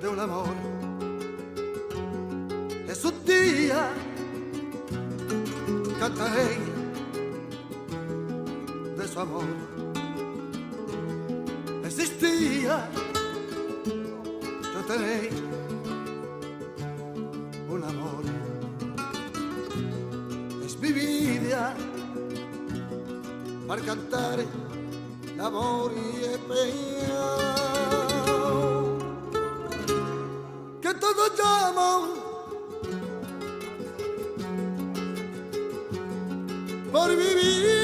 de un amor. Es un día cantaré de su amor. Existía, yo tenía un amor. Es mi vida para cantar l'amor y el peñón que todos llaman por vivir.